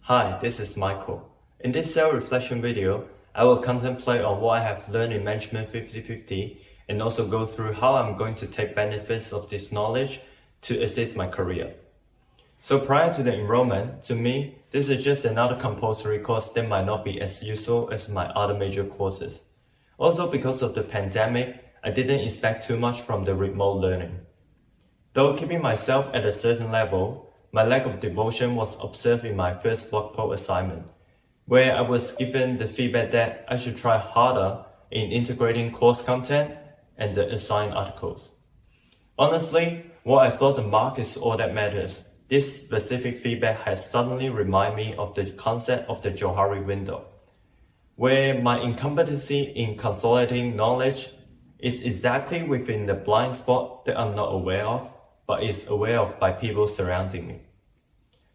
Hi, this is Michael. In this self-reflection video, I will contemplate on what I have learned in Management 50/50 and also go through how I'm going to take benefits of this knowledge to assist my career. So prior to the enrollment, to me, this is just another compulsory course that might not be as useful as my other major courses. Also because of the pandemic, I didn't expect too much from the remote learning. Though keeping myself at a certain level, my lack of devotion was observed in my first blog post assignment, where I was given the feedback that I should try harder in integrating course content and the assigned articles. Honestly, what I thought the mark is all that matters, this specific feedback has suddenly reminded me of the concept of the Johari window, where my incompetency in consolidating knowledge is exactly within the blind spot that I'm not aware of, but is aware of by people surrounding me.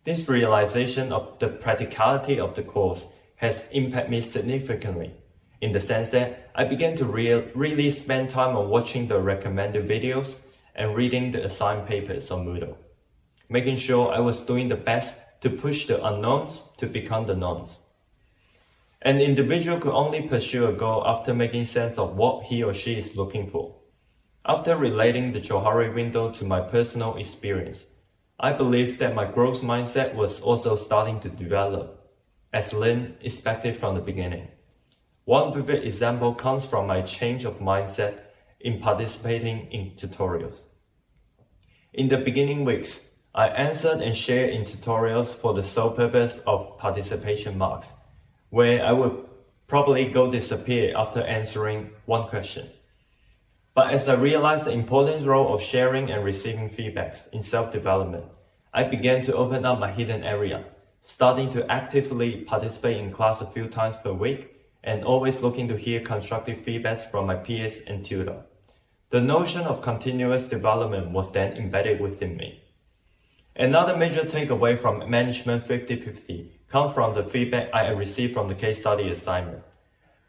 This realization of the practicality of the course has impacted me significantly, in the sense that I began to really spend time on watching the recommended videos and reading the assigned papers on Moodle, making sure I was doing the best to push the unknowns to become the knowns. An individual could only pursue a goal after making sense of what he or she is looking for. After relating the Johari window to my personal experience, I believe that my growth mindset was also starting to develop, as Lin expected from the beginning. One vivid example comes from my change of mindset in participating in tutorials. In the beginning weeks, I answered and shared in tutorials for the sole purpose of participation marks, where I would probably go disappear after answering one question. But as I realized the important role of sharing and receiving feedbacks in self-development, I began to open up my hidden area, starting to actively participate in class a few times per week, and always looking to hear constructive feedbacks from my peers and tutor. The notion of continuous development was then embedded within me. Another major takeaway from Management 50/50 comes from the feedback I received from the case study assignment.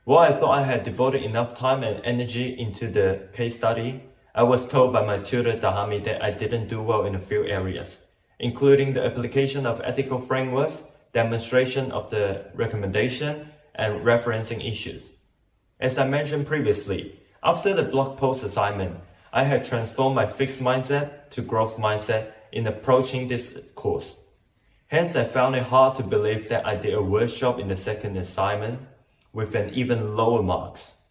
While I thought I had devoted enough time and energy into the case study, I was told by my tutor Dahami that I didn't do well in a few areas, including the application of ethical frameworks, demonstration of the recommendation, and referencing issues. As I mentioned previously, after the blog post assignment, I had transformed my fixed mindset to growth mindset in approaching this course. Hence, I found it hard to believe that I did a worse job in the second assignment, with an even lower marks.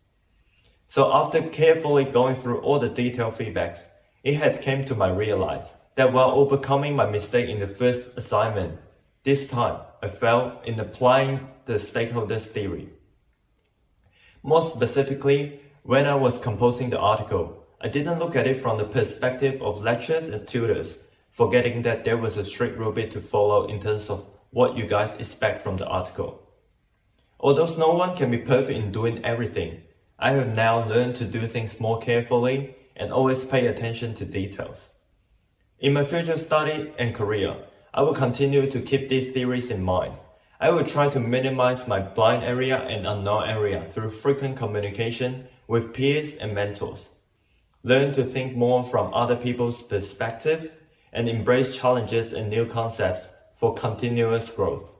So after carefully going through all the detailed feedbacks, it had come to my realize that while overcoming my mistake in the first assignment, this time I failed in applying the stakeholders theory. More specifically, when I was composing the article, I didn't look at it from the perspective of lecturers and tutors, forgetting that there was a strict rubric to follow in terms of what you guys expect from the article. Although no one can be perfect in doing everything, I have now learned to do things more carefully and always pay attention to details. In my future study and career, I will continue to keep these theories in mind. I will try to minimize my blind area and unknown area through frequent communication with peers and mentors. Learn to think more from other people's perspective and embrace challenges and new concepts for continuous growth.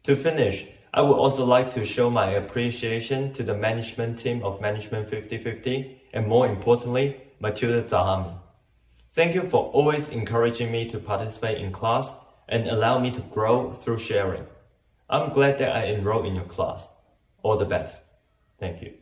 To finish, I would also like to show my appreciation to the management team of Management 50/50 and more importantly, my tutor Zahami. Thank you for always encouraging me to participate in class and allow me to grow through sharing. I'm glad that I enrolled in your class. All the best. Thank you.